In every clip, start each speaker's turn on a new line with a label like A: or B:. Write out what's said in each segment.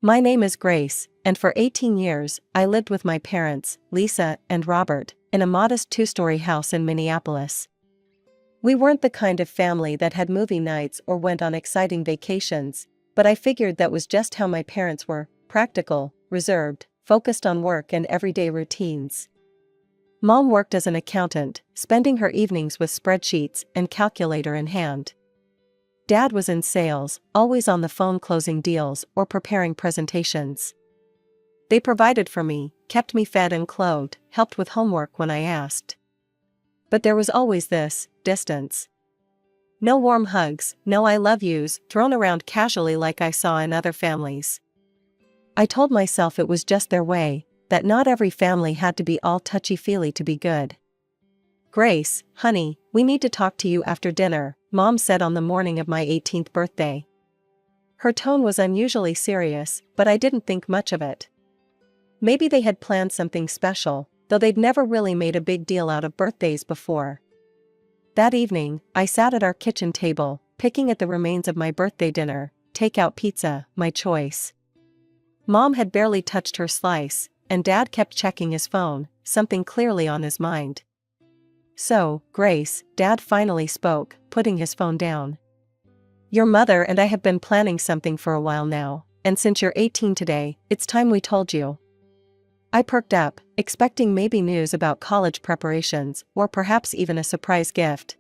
A: My name is Grace, and for 18 years, I lived with my parents, Lisa and Robert, in a modest two-story house in Minneapolis. We weren't the kind of family that had movie nights or went on exciting vacations, but I figured that was just how my parents were: practical, reserved, focused on work and everyday routines. Mom worked as an accountant, spending her evenings with spreadsheets and calculator in hand. Dad was in sales, always on the phone closing deals or preparing presentations. They provided for me, kept me fed and clothed, helped with homework when I asked. But there was always this distance. No warm hugs, no I love yous thrown around casually like I saw in other families. I told myself it was just their way, that not every family had to be all touchy-feely to be good. "Grace, honey, we need to talk to you after dinner," Mom said on the morning of my 18th birthday. Her tone was unusually serious, but I didn't think much of it. Maybe they had planned something special, though they'd never really made a big deal out of birthdays before. That evening, I sat at our kitchen table, picking at the remains of my birthday dinner, takeout pizza, my choice. Mom had barely touched her slice, and Dad kept checking his phone, something clearly on his mind. "So, Grace," Dad finally spoke, putting his phone down. "Your mother and I have been planning something for a while now, and since you're 18 today, it's time we told you." I perked up, expecting maybe news about college preparations, or perhaps even a surprise gift.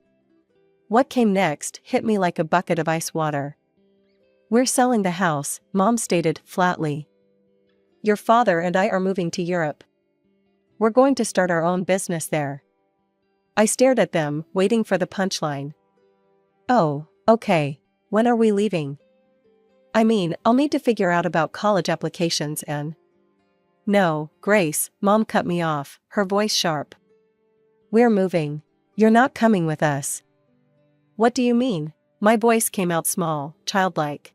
A: What came next hit me like a bucket of ice water. "We're selling the house," Mom stated flatly. "Your father and I are moving to Europe. We're going to start our own business there." I stared at them, waiting for the punchline. "Oh, okay. When are we leaving?" "I mean, I'll need to figure out about college applications and—" "No, Grace," Mom cut me off, her voice sharp. "We're moving. You're not coming with us." "What do you mean?" My voice came out small, childlike.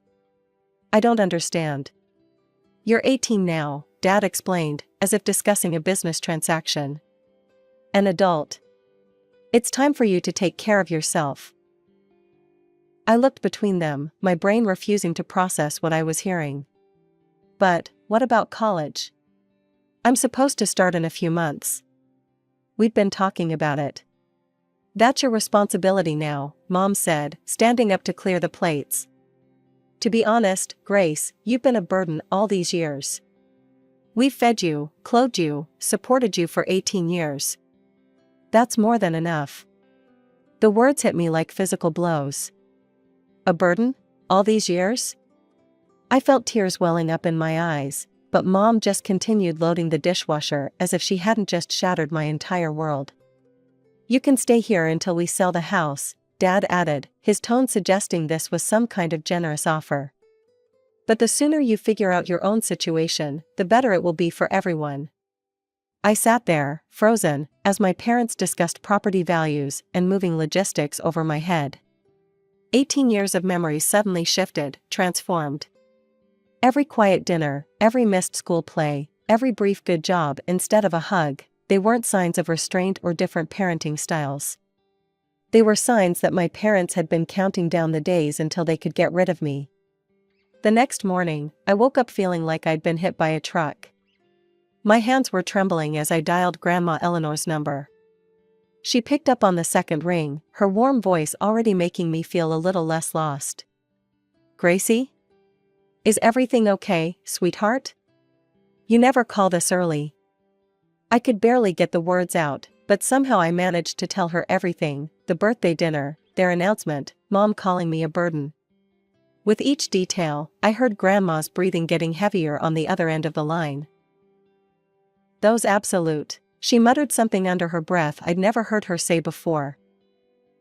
A: "I don't understand." "You're 18 now," Dad explained, as if discussing a business transaction. "An adult. It's time for you to take care of yourself." I looked between them, my brain refusing to process what I was hearing. "But, what about college? I'm supposed to start in a few months." "We've been talking about it." "That's your responsibility now," Mom said, standing up to clear the plates. "To be honest, Grace, you've been a burden all these years. We've fed you, clothed you, supported you for 18 years. That's more than enough." The words hit me like physical blows. A burden? All these years? I felt tears welling up in my eyes, but Mom just continued loading the dishwasher as if she hadn't just shattered my entire world. "You can stay here until we sell the house," Dad added, his tone suggesting this was some kind of generous offer. "But the sooner you figure out your own situation, the better it will be for everyone." I sat there, frozen, as my parents discussed property values and moving logistics over my head. 18 years of memories suddenly shifted, transformed. Every quiet dinner, every missed school play, every brief good job instead of a hug, they weren't signs of restraint or different parenting styles. They were signs that my parents had been counting down the days until they could get rid of me. The next morning, I woke up feeling like I'd been hit by a truck. My hands were trembling as I dialed Grandma Eleanor's number. She picked up on the second ring, her warm voice already making me feel a little less lost. "Gracie? Is everything okay, sweetheart? You never call this early." I could barely get the words out, but somehow I managed to tell her everything: the birthday dinner, their announcement, Mom calling me a burden. With each detail, I heard Grandma's breathing getting heavier on the other end of the line. "Those absolute," she muttered something under her breath I'd never heard her say before.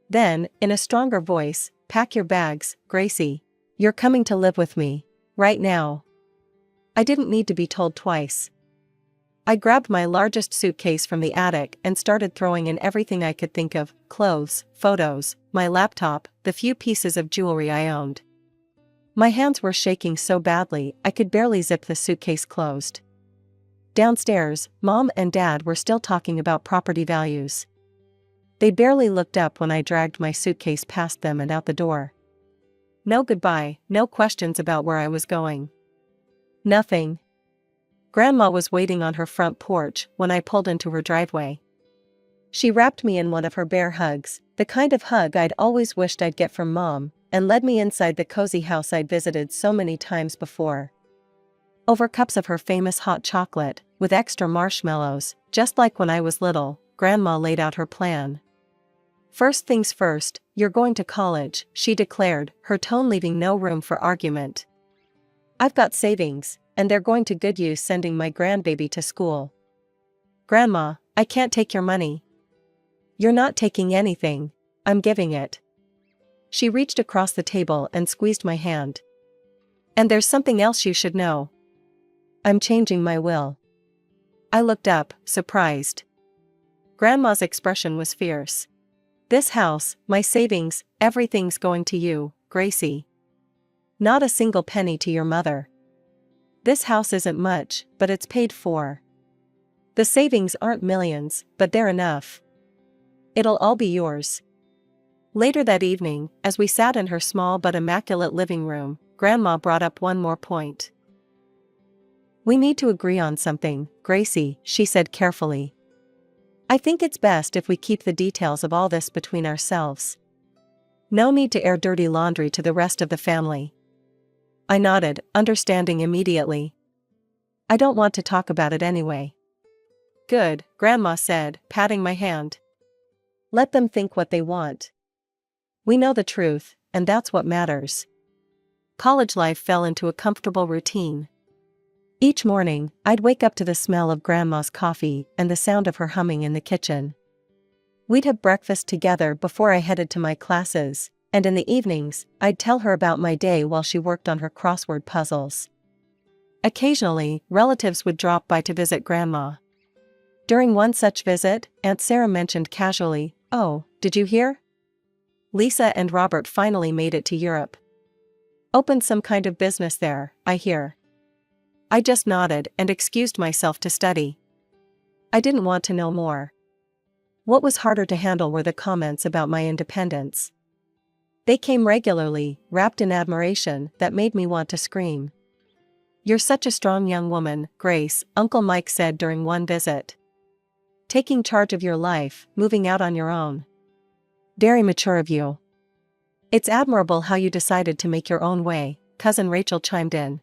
A: Then, in a stronger voice, "Pack your bags, Gracie. You're coming to live with me. Right now." I didn't need to be told twice. I grabbed my largest suitcase from the attic and started throwing in everything I could think of: clothes, photos, my laptop, the few pieces of jewelry I owned. My hands were shaking so badly I could barely zip the suitcase closed. Downstairs, Mom and Dad were still talking about property values. They barely looked up when I dragged my suitcase past them and out the door. No goodbye, no questions about where I was going. Nothing. Grandma was waiting on her front porch when I pulled into her driveway. She wrapped me in one of her bear hugs, the kind of hug I'd always wished I'd get from Mom, and led me inside the cozy house I'd visited so many times before. Over cups of her famous hot chocolate, with extra marshmallows, just like when I was little, Grandma laid out her plan. "First things first, you're going to college," she declared, her tone leaving no room for argument. "I've got savings, and they're going to good use sending my grandbaby to school." "Grandma, I can't take your money." "You're not taking anything. I'm giving it." She reached across the table and squeezed my hand. "And there's something else you should know. I'm changing my will." I looked up, surprised. Grandma's expression was fierce. "This house, my savings, everything's going to you, Gracie. Not a single penny to your mother. This house isn't much, but it's paid for. The savings aren't millions, but they're enough. It'll all be yours." Later that evening, as we sat in her small but immaculate living room, Grandma brought up one more point. "We need to agree on something, Gracie," she said carefully. "I think it's best if we keep the details of all this between ourselves. No need to air dirty laundry to the rest of the family." I nodded, understanding immediately. "I don't want to talk about it anyway." "Good," Grandma said, patting my hand. "Let them think what they want. We know the truth, and that's what matters." College life fell into a comfortable routine. Each morning, I'd wake up to the smell of Grandma's coffee and the sound of her humming in the kitchen. We'd have breakfast together before I headed to my classes, and in the evenings, I'd tell her about my day while she worked on her crossword puzzles. Occasionally, relatives would drop by to visit Grandma. During one such visit, Aunt Sarah mentioned casually, "Oh, did you hear? Lisa and Robert finally made it to Europe. Opened some kind of business there, I hear." I just nodded and excused myself to study. I didn't want to know more. What was harder to handle were the comments about my independence. They came regularly, wrapped in admiration that made me want to scream. "You're such a strong young woman, Grace," Uncle Mike said during one visit. "Taking charge of your life, moving out on your own. Very mature of you." "It's admirable how you decided to make your own way," Cousin Rachel chimed in.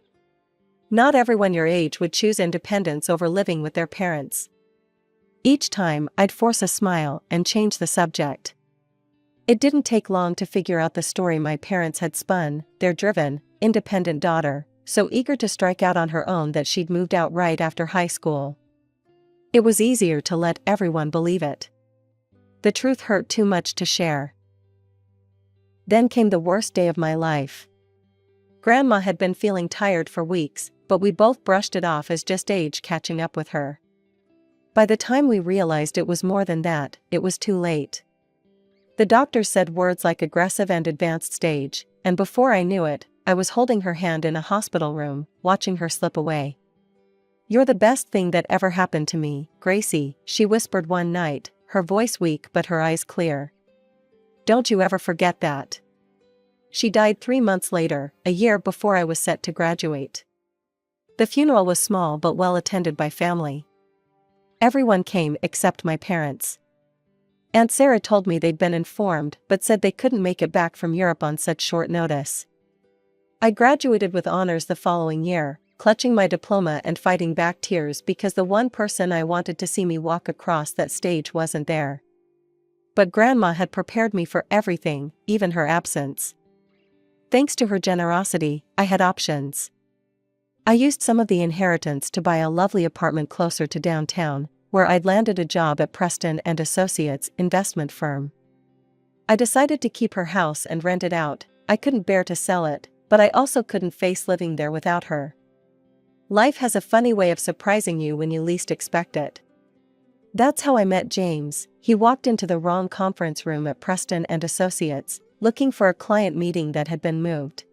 A: "Not everyone your age would choose independence over living with their parents." Each time, I'd force a smile and change the subject. It didn't take long to figure out the story my parents had spun, their driven, independent daughter, so eager to strike out on her own that she'd moved out right after high school. It was easier to let everyone believe it. The truth hurt too much to share. Then came the worst day of my life. Grandma had been feeling tired for weeks, but we both brushed it off as just age catching up with her. By the time we realized it was more than that, it was too late. The doctor said words like aggressive and advanced stage, and before I knew it, I was holding her hand in a hospital room, watching her slip away. "You're the best thing that ever happened to me, Gracie," she whispered one night, her voice weak but her eyes clear. "Don't you ever forget that." She died 3 months later, a year before I was set to graduate. The funeral was small but well attended by family. Everyone came except my parents. Aunt Sarah told me they'd been informed but said they couldn't make it back from Europe on such short notice. I graduated with honors the following year, clutching my diploma and fighting back tears because the one person I wanted to see me walk across that stage wasn't there. But Grandma had prepared me for everything, even her absence. Thanks to her generosity, I had options. I used some of the inheritance to buy a lovely apartment closer to downtown, where I'd landed a job at Preston and Associates investment firm. I decided to keep her house and rent it out. I couldn't bear to sell it, but I also couldn't face living there without her. Life has a funny way of surprising you when you least expect it. That's how I met James. He walked into the wrong conference room at Preston and Associates, looking for a client meeting that had been moved.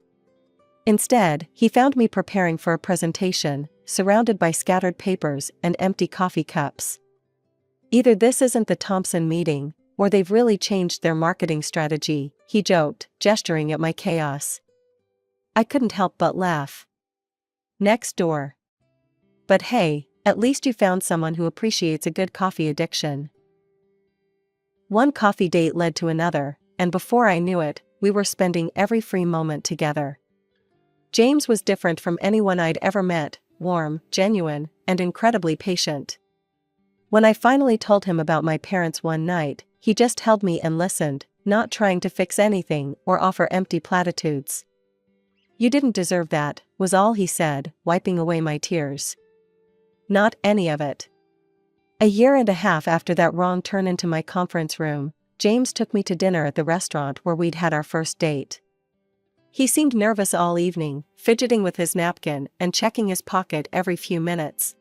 A: Instead, he found me preparing for a presentation, surrounded by scattered papers and empty coffee cups. "Either this isn't the Thompson meeting, or they've really changed their marketing strategy," he joked, gesturing at my chaos. I couldn't help but laugh. Next door. But hey, at least you found someone who appreciates a good coffee addiction. One coffee date led to another, and before I knew it, we were spending every free moment together. James was different from anyone I'd ever met, warm, genuine, and incredibly patient. When I finally told him about my parents one night, he just held me and listened, not trying to fix anything or offer empty platitudes. "You didn't deserve that," was all he said, wiping away my tears. Not any of it. A year and a half after that wrong turn into my conference room, James took me to dinner at the restaurant where we'd had our first date. He seemed nervous all evening, fidgeting with his napkin and checking his pocket every few minutes.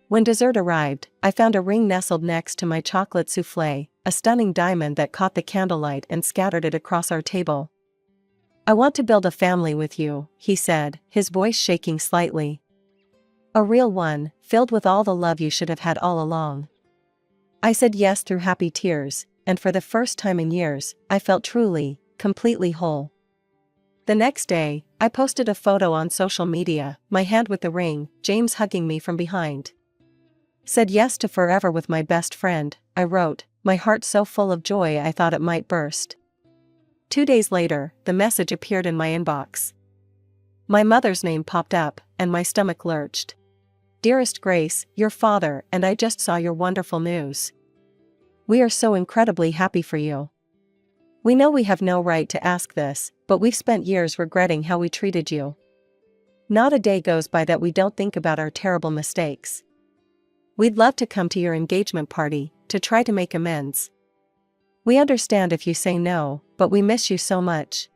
A: When dessert arrived, I found a ring nestled next to my chocolate soufflé, a stunning diamond that caught the candlelight and scattered it across our table. "I want to build a family with you," he said, his voice shaking slightly. "A real one, filled with all the love you should have had all along." I said yes through happy tears, and for the first time in years, I felt truly, completely whole. The next day, I posted a photo on social media, my hand with the ring, James hugging me from behind. "Said yes to forever with my best friend," I wrote, my heart so full of joy I thought it might burst. 2 days later, the message appeared in my inbox. My mother's name popped up, and my stomach lurched. "Dearest Grace, your father and I just saw your wonderful news. We are so incredibly happy for you. We know we have no right to ask this, but we've spent years regretting how we treated you. Not a day goes by that we don't think about our terrible mistakes. We'd love to come to your engagement party, to try to make amends. We understand if you say no, but we miss you so much.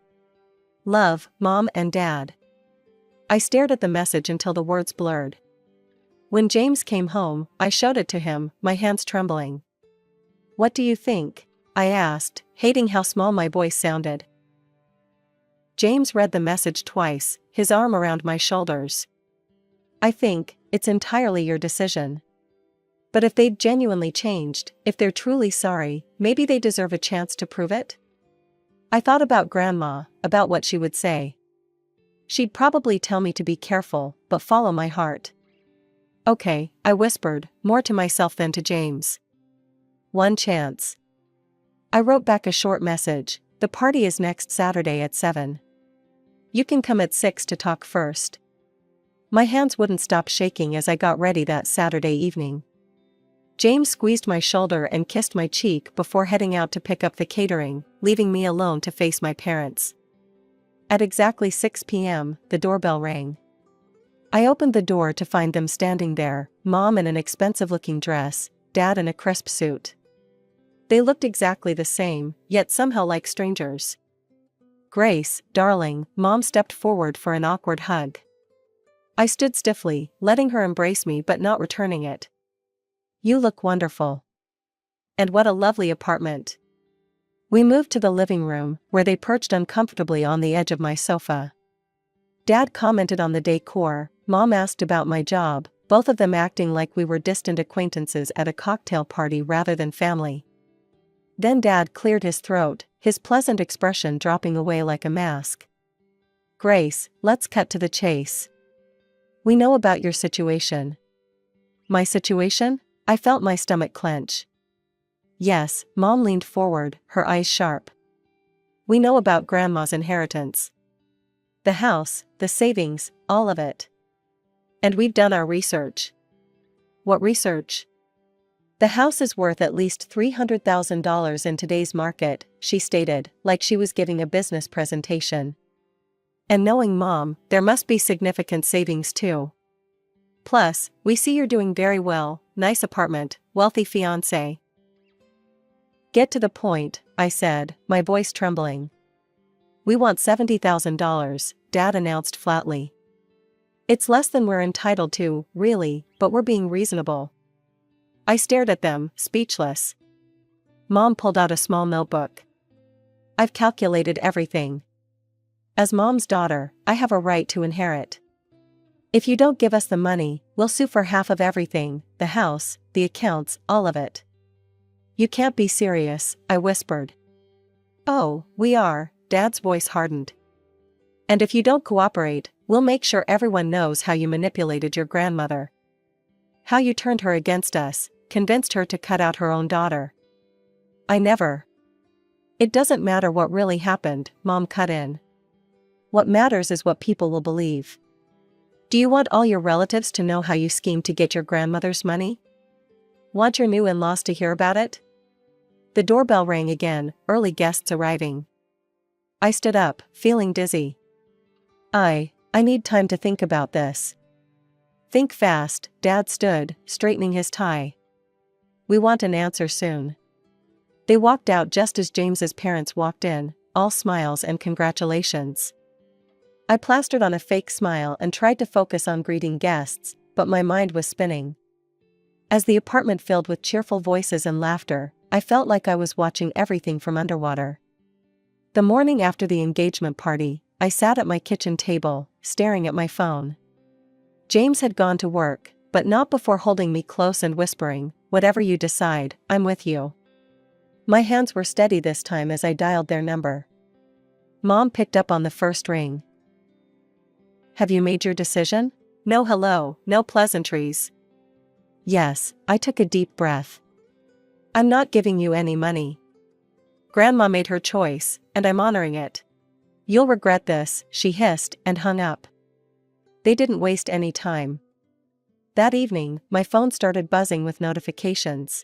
A: Love, Mom and Dad." I stared at the message until the words blurred. When James came home, I showed it to him, my hands trembling. "What do you think?" I asked, hating how small my voice sounded. James read the message twice, his arm around my shoulders. "I think it's entirely your decision. But if they've genuinely changed, if they're truly sorry, maybe they deserve a chance to prove it." I thought about Grandma, about what she would say. She'd probably tell me to be careful, but follow my heart. "Okay," I whispered, more to myself than to James. "One chance." I wrote back a short message. "The party is next Saturday at 7. You can come at 6 to talk first." My hands wouldn't stop shaking as I got ready that Saturday evening. James squeezed my shoulder and kissed my cheek before heading out to pick up the catering, leaving me alone to face my parents. At exactly 6 p.m., the doorbell rang. I opened the door to find them standing there, Mom in an expensive-looking dress, Dad in a crisp suit. They looked exactly the same, yet somehow like strangers. "Grace, darling," Mom stepped forward for an awkward hug. I stood stiffly, letting her embrace me but not returning it. "You look wonderful. And what a lovely apartment." We moved to the living room, where they perched uncomfortably on the edge of my sofa. Dad commented on the decor, Mom asked about my job, both of them acting like we were distant acquaintances at a cocktail party rather than family. Then Dad cleared his throat, his pleasant expression dropping away like a mask. "Grace, let's cut to the chase. We know about your situation." "My situation?" I felt my stomach clench. "Yes," Mom leaned forward, her eyes sharp. "We know about Grandma's inheritance. The house, the savings, all of it. And we've done our research." "What research?" "The house is worth at least $300,000 in today's market," she stated, like she was giving a business presentation. "And knowing Mom, there must be significant savings too. Plus, we see you're doing very well, nice apartment, wealthy fiancé." "Get to the point," I said, my voice trembling. "We want $70,000, Dad announced flatly. It's less than we're entitled to, really, but we're being reasonable." I stared at them, speechless. Mom pulled out a small notebook. "I've calculated everything. As Mom's daughter, I have a right to inherit. If you don't give us the money, we'll sue for half of everything, the house, the accounts, all of it." "You can't be serious," I whispered. "Oh, we are," Dad's voice hardened. "And if you don't cooperate, We'll make sure everyone knows how you manipulated your grandmother. How you turned her against us, convinced her to cut out her own daughter. I never. It doesn't matter what really happened, Mom cut in. What matters is what people will believe. Do you want all your relatives to know how you schemed to get your grandmother's money? Want your new in-laws to hear about it? The doorbell rang again, early guests arriving. I stood up, feeling dizzy. I need time to think about this. Think fast, Dad stood, straightening his tie. We want an answer soon. They walked out just as James's parents walked in, all smiles and congratulations. I plastered on a fake smile and tried to focus on greeting guests, but my mind was spinning. As the apartment filled with cheerful voices and laughter, I felt like I was watching everything from underwater. The morning after the engagement party, I sat at my kitchen table, staring at my phone. James had gone to work, but not before holding me close and whispering, "Whatever you decide, I'm with you." My hands were steady this time as I dialed their number. Mom picked up on the first ring. "Have you made your decision?" No hello, no pleasantries. Yes, I took a deep breath. "I'm not giving you any money. Grandma made her choice, and I'm honoring it." "You'll regret this," she hissed and hung up. They didn't waste any time. That evening, my phone started buzzing with notifications.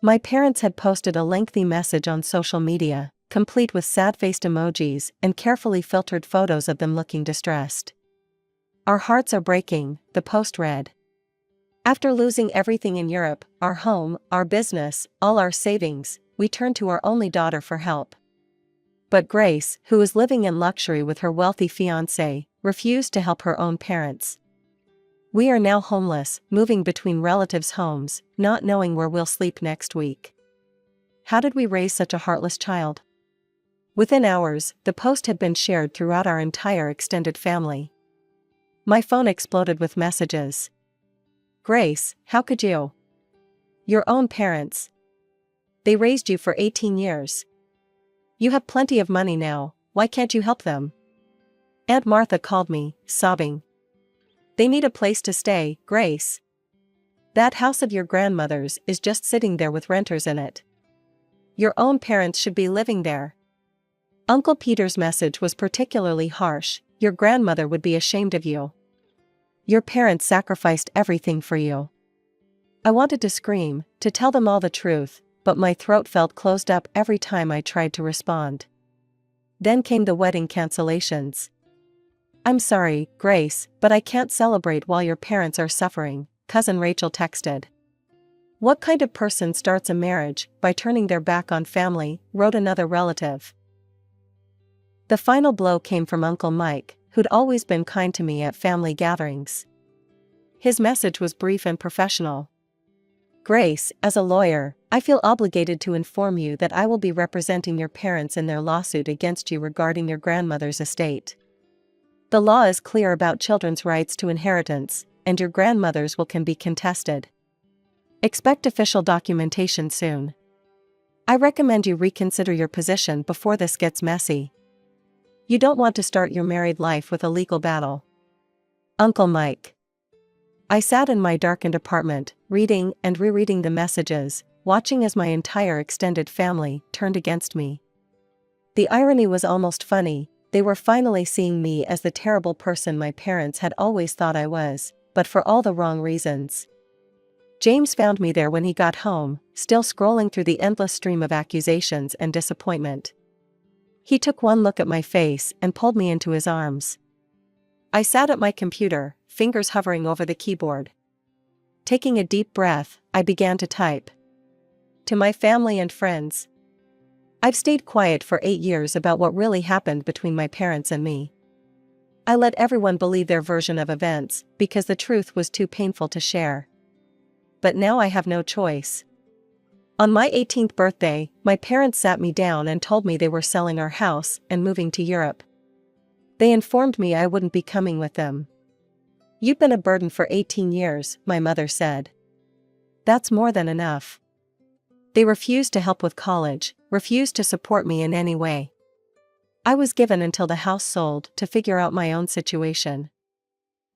A: My parents had posted a lengthy message on social media, complete with sad-faced emojis and carefully filtered photos of them looking distressed. "Our hearts are breaking," the post read. "After losing everything in Europe, our home, our business, all our savings, we turned to our only daughter for help. But Grace, who was living in luxury with her wealthy fiancé, refused to help her own parents. We are now homeless, moving between relatives' homes, not knowing where we'll sleep next week. How did we raise such a heartless child?" Within hours, the post had been shared throughout our entire extended family. My phone exploded with messages. "Grace, how could you? Your own parents. They raised you for 18 years. You have plenty of money now, why can't you help them?" Aunt Martha called me, sobbing. "They need a place to stay, Grace. That house of your grandmother's is just sitting there with renters in it. Your own parents should be living there." Uncle Peter's message was particularly harsh. "Your grandmother would be ashamed of you. Your parents sacrificed everything for you." I wanted to scream, to tell them all the truth, but my throat felt closed up every time I tried to respond. Then came the wedding cancellations. "I'm sorry, Grace, but I can't celebrate while your parents are suffering," Cousin Rachel texted. "What kind of person starts a marriage by turning their back on family?" wrote another relative. The final blow came from Uncle Mike, who'd always been kind to me at family gatherings. His message was brief and professional. "Grace, as a lawyer, I feel obligated to inform you that I will be representing your parents in their lawsuit against you regarding your grandmother's estate. The law is clear about children's rights to inheritance, and your grandmother's will can be contested. Expect official documentation soon. I recommend you reconsider your position before this gets messy. You don't want to start your married life with a legal battle. Uncle Mike." I sat in my darkened apartment, reading and rereading the messages, watching as my entire extended family turned against me. The irony was almost funny. They were finally seeing me as the terrible person my parents had always thought I was, but for all the wrong reasons. James found me there when he got home, still scrolling through the endless stream of accusations and disappointment. He took one look at my face and pulled me into his arms. I sat at my computer, fingers hovering over the keyboard. Taking a deep breath, I began to type. "To my family and friends. I've stayed quiet for 8 years about what really happened between my parents and me. I let everyone believe their version of events because the truth was too painful to share. But now I have no choice. On my 18th birthday, my parents sat me down and told me they were selling our house and moving to Europe. They informed me I wouldn't be coming with them. You've been a burden for 18 years, my mother said. That's more than enough. They refused to help with college, refused to support me in any way. I was given until the house sold to figure out my own situation.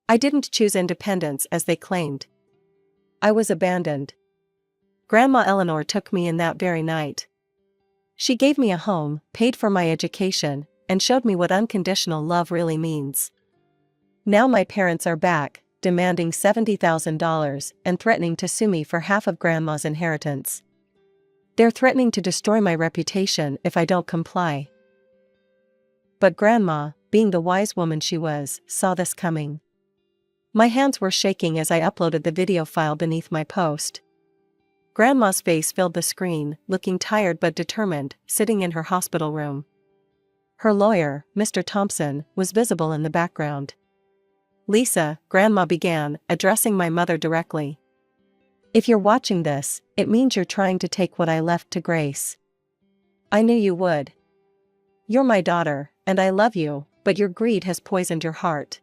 A: I didn't choose independence as they claimed. I was abandoned. Grandma Eleanor took me in that very night. She gave me a home, paid for my education, and showed me what unconditional love really means. Now my parents are back, demanding $70,000 and threatening to sue me for half of Grandma's inheritance. They're threatening to destroy my reputation if I don't comply. But Grandma, being the wise woman she was, saw this coming. My hands were shaking as I uploaded the video file beneath my post. Grandma's face filled the screen, looking tired but determined, sitting in her hospital room. Her lawyer, Mr. Thompson, was visible in the background. "Lisa," Grandma began, addressing my mother directly. "If you're watching this, it means you're trying to take what I left to Grace. I knew you would. You're my daughter, and I love you, but your greed has poisoned your heart.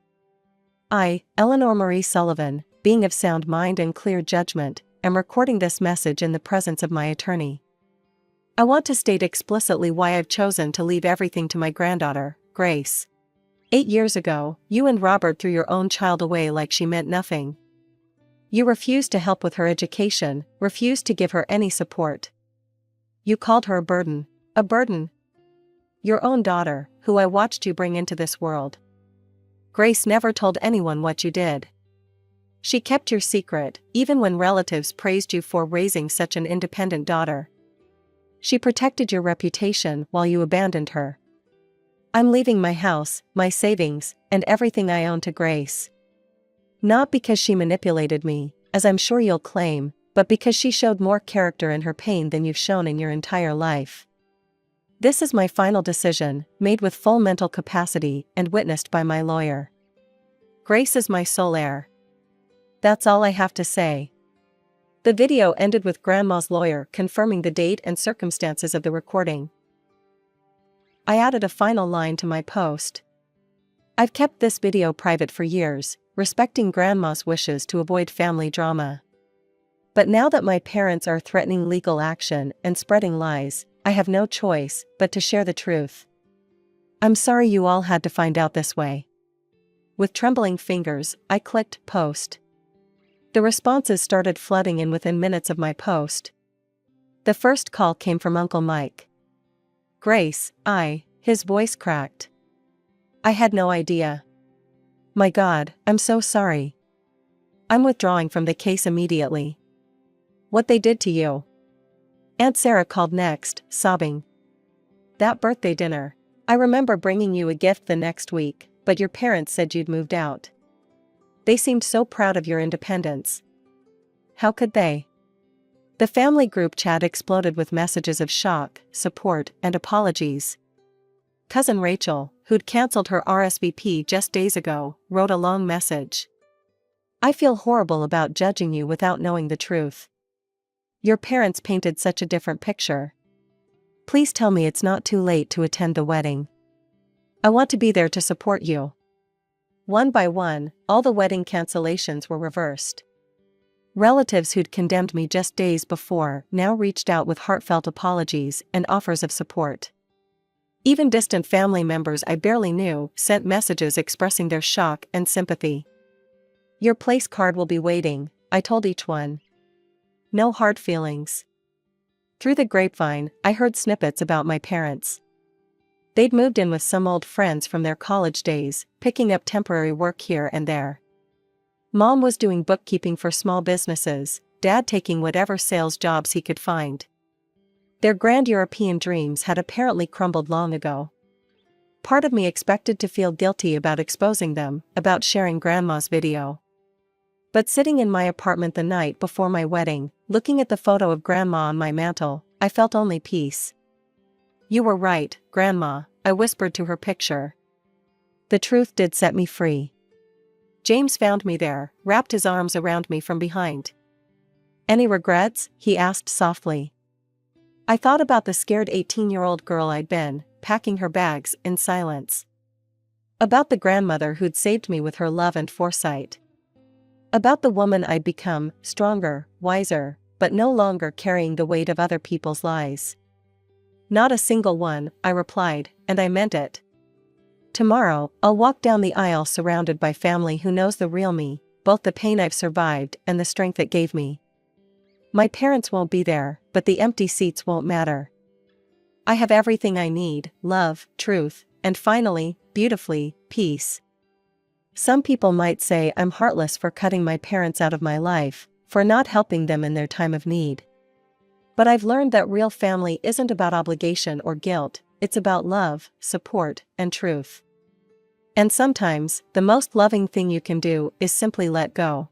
A: I, Eleanor Marie Sullivan, being of sound mind and clear judgment, am recording this message in the presence of my attorney. I want to state explicitly why I've chosen to leave everything to my granddaughter, Grace. 8 years ago, you and Robert threw your own child away like she meant nothing. You refused to help with her education, refused to give her any support. You called her a burden. A burden. Your own daughter, who I watched you bring into this world. Grace never told anyone what you did. She kept your secret, even when relatives praised you for raising such an independent daughter. She protected your reputation while you abandoned her. I'm leaving my house, my savings, and everything I own to Grace. Not because she manipulated me, as I'm sure you'll claim, but because she showed more character in her pain than you've shown in your entire life. This is my final decision, made with full mental capacity and witnessed by my lawyer. Grace is my sole heir. That's all I have to say." The video ended with Grandma's lawyer confirming the date and circumstances of the recording. I added a final line to my post. "I've kept this video private for years, respecting Grandma's wishes to avoid family drama. But now that my parents are threatening legal action and spreading lies, I have no choice but to share the truth. I'm sorry you all had to find out this way." With trembling fingers, I clicked post. The responses started flooding in within minutes of my post. The first call came from Uncle Mike. "Grace, his voice cracked. "I had no idea. My God, I'm so sorry. I'm withdrawing from the case immediately. What they did to you." Aunt Sarah called next, sobbing. "That birthday dinner. I remember bringing you a gift the next week, but your parents said you'd moved out. They seemed so proud of your independence. How could they?" The family group chat exploded with messages of shock, support, and apologies. Cousin Rachel, who'd cancelled her RSVP just days ago, wrote a long message. "I feel horrible about judging you without knowing the truth. Your parents painted such a different picture. Please tell me it's not too late to attend the wedding. I want to be there to support you." One by one, all the wedding cancellations were reversed. Relatives who'd condemned me just days before now reached out with heartfelt apologies and offers of support. Even distant family members I barely knew sent messages expressing their shock and sympathy. "Your place card will be waiting," I told each one. No hard feelings. Through the grapevine, I heard snippets about my parents. They'd moved in with some old friends from their college days, picking up temporary work here and there. Mom was doing bookkeeping for small businesses, Dad taking whatever sales jobs he could find. Their grand European dreams had apparently crumbled long ago. Part of me expected to feel guilty about exposing them, about sharing Grandma's video. But sitting in my apartment the night before my wedding, looking at the photo of Grandma on my mantle, I felt only peace. "You were right, Grandma," I whispered to her picture. The truth did set me free. James found me there, wrapped his arms around me from behind. "Any regrets?" he asked softly. I thought about the scared 18-year-old girl I'd been, packing her bags in silence. About the grandmother who'd saved me with her love and foresight. About the woman I'd become, stronger, wiser, but no longer carrying the weight of other people's lies. Not a single one, I replied, and I meant it. Tomorrow, I'll walk down the aisle surrounded by family who knows the real me, both the pain I've survived and the strength it gave me. My parents won't be there, but the empty seats won't matter. I have everything I need: love, truth, and finally, beautifully, peace. Some people might say I'm heartless for cutting my parents out of my life, for not helping them in their time of need. But I've learned that real family isn't about obligation or guilt, it's about love, support, and truth. And sometimes, the most loving thing you can do is simply let go.